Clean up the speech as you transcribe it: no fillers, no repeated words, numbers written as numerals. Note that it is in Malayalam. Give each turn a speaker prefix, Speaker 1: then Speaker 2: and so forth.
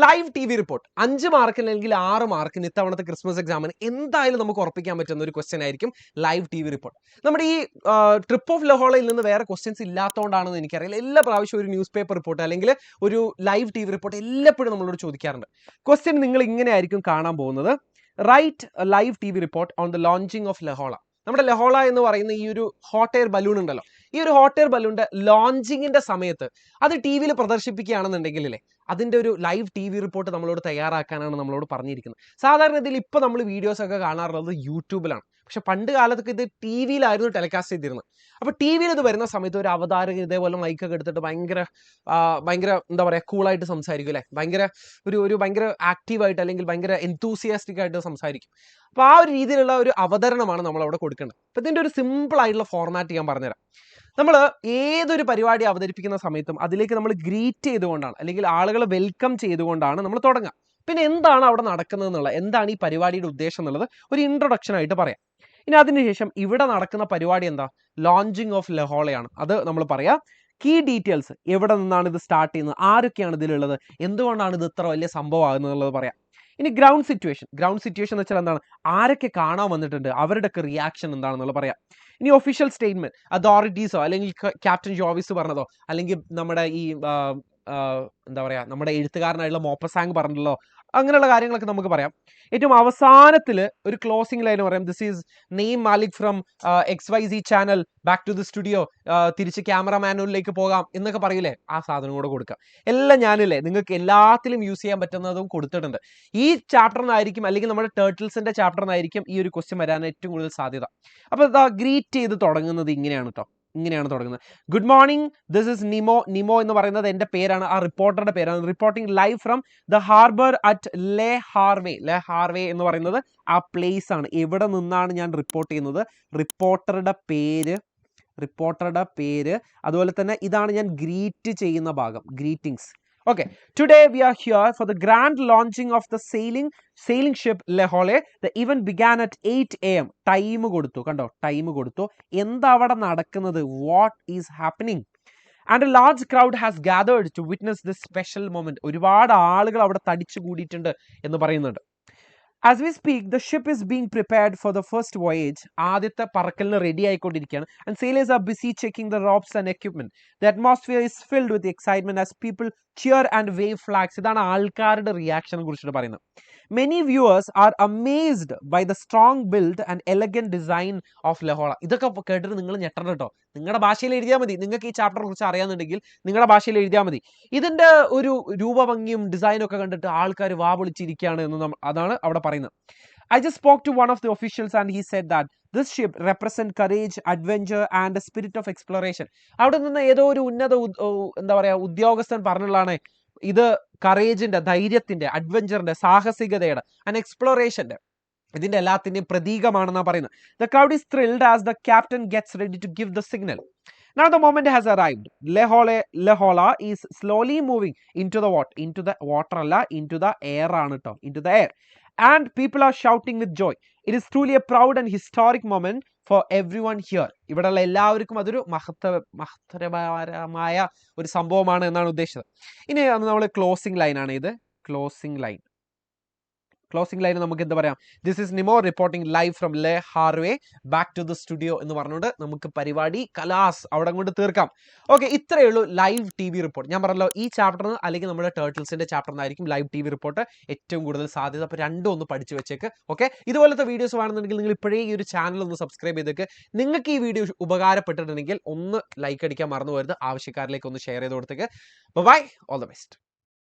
Speaker 1: ലൈവ് ടി വി റിപ്പോർട്ട് 5 മാർക്കിന് അല്ലെങ്കിൽ 6 മാർക്കിന് ഇത്തവണത്തെ ക്രിസ്മസ് എക്സാമിന് എന്തായാലും നമുക്ക് ഉറപ്പിക്കാൻ പറ്റുന്ന ഒരു ക്വസ്റ്റ്യൻ ആയിരിക്കും ലൈവ് ടി വി റിപ്പോർട്ട്. നമ്മുടെ ഈ ട്രിപ്പ് ഓഫ് ലഹോളയിൽ നിന്ന് വേറെ ക്വസ്റ്റ്യൻസ് ഇല്ലാത്തതുകൊണ്ടാണെന്ന് എനിക്കറിയില്ല. എല്ലാ പ്രാവശ്യവും ഒരു ന്യൂസ് പേപ്പർ റിപ്പോർട്ട് അല്ലെങ്കിൽ ഒരു ലൈവ് ടി വി റിപ്പോർട്ട് എല്ലായ്പ്പോഴും നമ്മളോട് ചോദിക്കാറുണ്ട്. ക്വസ്റ്റ്യൻ നിങ്ങൾ ഇങ്ങനെ ആയിരിക്കും കാണാൻ പോകുന്നത്. Right live T V report on the launching of ലഹോള. നമ്മുടെ ലഹോള എന്ന് പറയുന്ന ഈ ഒരു ഹോട്ട് എയർ ബലൂൺ ഉണ്ടല്ലോ, ഈ ഒരു ഹോട്ട് എയർ ബലൂണിന്റെ ലോഞ്ചിങ്ങിന്റെ സമയത്ത് അത് ടി വിയിൽ പ്രദർശിപ്പിക്കുകയാണെന്നുണ്ടെങ്കിലേ അതിന്റെ ഒരു ലൈവ് ടി വി റിപ്പോർട്ട് നമ്മളോട് തയ്യാറാക്കാനാണ് നമ്മളോട് പറഞ്ഞിരിക്കുന്നത്. സാധാരണ ഇതിൽ ഇപ്പോൾ നമ്മൾ വീഡിയോസ് ഒക്കെ കാണാറുള്ളത് യൂട്യൂബിലാണ്. പക്ഷെ പണ്ട് കാലത്തൊക്കെ ഇത് ടി വിയിലായിരുന്നു ടെലികാസ്റ്റ് ചെയ്തിരുന്നത്. അപ്പോൾ ടി വിയിൽ ഇത് വരുന്ന സമയത്ത് ഒരു അവതാരകൻ ഇതേപോലെ മൈക്കൊക്കെ എടുത്തിട്ട് ഭയങ്കര എന്താ പറയുക, കൂളായിട്ട് സംസാരിക്കും അല്ലേ, ഭയങ്കര ആക്റ്റീവായിട്ട് അല്ലെങ്കിൽ ഭയങ്കര എൻതൂസിയാസ്റ്റിക് ആയിട്ട് സംസാരിക്കും. അപ്പോൾ ആ ഒരു രീതിയിലുള്ള ഒരു അവതരണമാണ് നമ്മൾ അവിടെ കൊടുക്കേണ്ടത്. അപ്പോൾ ഇതിൻ്റെ ഒരു സിമ്പിൾ ആയിട്ടുള്ള ഫോർമാറ്റ് ഞാൻ പറഞ്ഞുതരാം. നമ്മൾ ഏതൊരു പരിപാടി അവതരിപ്പിക്കുന്ന സമയത്തും അതിലേക്ക് നമ്മൾ ഗ്രീറ്റ് ചെയ്തുകൊണ്ടാണ് അല്ലെങ്കിൽ ആളുകളെ വെൽക്കം ചെയ്തുകൊണ്ടാണ് നമ്മൾ തുടങ്ങുക. പിന്നെ എന്താണ് അവിടെ നടക്കുന്നത് എന്നുള്ളത്, എന്താണ് ഈ പരിപാടിയുടെ ഉദ്ദേശം എന്നുള്ളത് ഒരു ഇൻട്രൊഡക്ഷൻ ആയിട്ട് പറയാം. ഇനി അതിനുശേഷം ഇവിടെ നടക്കുന്ന പരിപാടി എന്താ, ലോഞ്ചിങ് ഓഫ് ലഹോളയാണ്. അത് നമ്മൾ പറയാം. കീ ഡീറ്റെയിൽസ്, എവിടെ നിന്നാണ് ഇത് സ്റ്റാർട്ട് ചെയ്യുന്നത്, ആരൊക്കെയാണ് ഇതിലുള്ളത്, എന്തുകൊണ്ടാണ് ഇത് ഇത്ര വലിയ സംഭവമാകുന്നത് എന്നുള്ളത് പറയാം. ഇനി ഗ്രൗണ്ട് സിറ്റുവേഷൻ എന്ന് വെച്ചാൽ എന്താണ്, ആരൊക്കെ കാണാൻ വന്നിട്ടുണ്ട്, അവരുടെയൊക്കെ റിയാക്ഷൻ എന്താണെന്നുള്ളത് പറയാം. ഇനി ഒഫീഷ്യൽ സ്റ്റേറ്റ്മെന്റ്, അതോറിറ്റീസോ അല്ലെങ്കിൽ ക്യാപ്റ്റൻ ജോവിസ് പറഞ്ഞതോ അല്ലെങ്കിൽ നമ്മുടെ ഈ എന്താ പറയുക, നമ്മുടെ എഴുത്തുകാരനായിട്ടുള്ള മോപ്പസാങ് പറഞ്ഞല്ലോ, അങ്ങനെയുള്ള കാര്യങ്ങളൊക്കെ നമുക്ക് പറയാം. ഏറ്റവും അവസാനത്തിൽ ഒരു ക്ലോസിംഗ് ലൈൻ പറയാം, this is name Malik from XYZ channel, back to the studio, തിരിച്ച് ക്യാമറ മാനുവലിലേക്ക് പോകാം എന്നൊക്കെ പറയില്ലേ, ആ സാധനം കൂടെ കൊടുക്കാം. എല്ലാം ഞാനില്ലേ നിങ്ങൾക്ക് എല്ലാത്തിലും യൂസ് ചെയ്യാൻ പറ്റുന്നതും കൊടുത്തിട്ടുണ്ട്. ഈ ചാപ്റ്ററിനായിരിക്കും അല്ലെങ്കിൽ നമ്മുടെ ടേർട്ടിൽസിന്റെ ചാപ്റ്ററിനായിരിക്കും ഈ ഒരു ക്വസ്റ്റ്യൻ വരാൻ ഏറ്റവും കൂടുതൽ സാധ്യത. അപ്പോൾ ഇതാ ഗ്രീറ്റ് ചെയ്ത് തുടങ്ങുന്നത് ഇങ്ങനെയാണ് കേട്ടോ, ഇങ്ങനെയാണ് തുടങ്ങുന്നത്. ഗുഡ് മോർണിംഗ്, ദിസ് ഇസ് നിമോ എന്ന് പറയുന്നത് എൻ്റെ പേരാണ്, ആ റിപ്പോർട്ടറുടെ പേരാണ്. Reporting live from the harbour at ലെ ഹാർവേ എന്ന് പറയുന്നത് ആ പ്ലേസ് ആണ്. എവിടെ നിന്നാണ് ഞാൻ റിപ്പോർട്ട് ചെയ്യുന്നത്, റിപ്പോർട്ടറുടെ പേര്, അതുപോലെ തന്നെ ഇതാണ് ഞാൻ ഗ്രീറ്റ് ചെയ്യുന്ന ഭാഗം, greetings. Okay, today we are here for the grand launching of the sailing ship Le Hole. The event began at 8 AM. Time കൊടുത്തു, കണ്ടോ, ടൈം കൊടുത്തു. എന്താ അവിടെ നടക്കുന്നത്, what is happening? And a large crowd has gathered to witness this special moment. ഒരുപാട് ആളുകൾ അവിടെ തടിച്ചു കൂടിയിട്ടുണ്ട് എന്ന് പറയുന്നുണ്ട്. As we speak, the ship is being prepared for the first voyage. ആദ്യത്തെ പറക്കലിന് റെഡി ആയിക്കൊണ്ടിരിക്കുകയാണ്. And sailors are busy checking the ropes and equipment. The atmosphere is filled with excitement as people cheer and wave flags. ഇതാണ് ആൾക്കാരുടെ റിയാക്ഷനെ കുറിച്ചിട്ട് പറയുന്നത്. Many viewers are amazed by the strong build and elegant design of ലഹോള. ഇതൊക്കെ കേട്ടിട്ട് നിങ്ങൾ ഞെട്ടണം കേട്ടോ. നിങ്ങളുടെ ഭാഷയിൽ എഴുതിയാൽ മതി. നിങ്ങൾക്ക് ഈ ചാപ്റ്ററിനെ കുറിച്ച് അറിയാമെന്നുണ്ടെങ്കിൽ നിങ്ങളുടെ ഭാഷയിൽ എഴുതിയാൽ മതി. ഇതിന്റെ ഒരു രൂപഭംഗിയും ഡിസൈനും ഒക്കെ കണ്ടിട്ട് ആൾക്കാർ വാപൊളിച്ചിരിക്കുകയാണ് എന്ന് അതാണ് അവിടെ പറയുന്നത്. I just spoke to one of the officials and he said that this ship represent courage, adventure and a spirit of exploration. അവിടെ നിന്ന് ഏതോ ഒരു എന്താ പറയാ ഉദ്യോഗസ്ഥൻ പറഞ്ഞുള്ളതാണ് ഇത് കറേജിന്റെ, ധൈര്യത്തിന്റെ, അഡ്വഞ്ചറിന്റെ, സാഹസികതയുടെ ആൻഡ് എക്സ്പ്ലോറേഷന്റെ, ഇതിന്റെ എല്ലാത്തിന്റെയും പ്രതീകമാണെന്നാണ് പറയുന്നത്. The crowd is thrilled as the captain gets ready to give the signal. Now the moment has arrived. Lehola is slowly moving into the water അല്ല, into the air ആണ് കേട്ടോ, into the air. And people are shouting with joy. It is truly a proud and historic moment for everyone here. ഇവിടെയുള്ള എല്ലാവർക്കും അതൊരു മഹത്തരമായ ഒരു സംഭവമാണ് എന്നാണ് ഉദ്ദേശിച്ചത്. ഇനി നമ്മൾ ക്ലോസിംഗ് ലൈൻ ആണ് ഇത്. ക്ലോസിംഗ് ലൈൻ നമുക്ക് എന്താ പറയാം, ദിസ് ഇസ് നിമോ റിപ്പോർട്ടിംഗ് ലൈവ് ഫ്രം ലെ ഹാർവേ, ബാക്ക് ടു ദ സ്റ്റുഡിയോ എന്ന് പറഞ്ഞുകൊണ്ട് നമുക്ക് പരിപാടി കലാസ് അവിടെ കൊണ്ട് തീർക്കാം. ഓക്കെ, ഇത്രയേ ഉള്ളൂ ലൈവ് ടി വി റിപ്പോർട്ട്. ഞാൻ പറഞ്ഞല്ലോ ഈ ചാപ്റ്ററിന് അല്ലെങ്കിൽ നമ്മുടെ ടേർട്ടിൽസിന്റെ ചാപ്റ്ററിനായിരിക്കും ലൈവ് ടി വി റിപ്പോർട്ട് ഏറ്റവും കൂടുതൽ സാധ്യത. അപ്പോൾ രണ്ടും ഒന്ന് പഠിച്ചു വെച്ചേക്ക്. ഓക്കെ, ഇതുപോലത്തെ വീഡിയോസ് വേണമെന്നുണ്ടെങ്കിൽ നിങ്ങൾ ഇപ്പോഴേ ഈ ഒരു ചാനൽ ഒന്ന് സബ്സ്ക്രൈബ് ചെയ്തേക്ക്. നിങ്ങൾക്ക് ഈ വീഡിയോ ഉപകാരപ്പെട്ടിട്ടുണ്ടെങ്കിൽ ഒന്ന് ലൈക്ക് അടിക്കാൻ മറന്നു പോകരുത്. ആവശ്യക്കാരിലേക്ക് ഒന്ന് ഷെയർ ചെയ്ത് കൊടുത്തേക്ക്. Bye, all the best.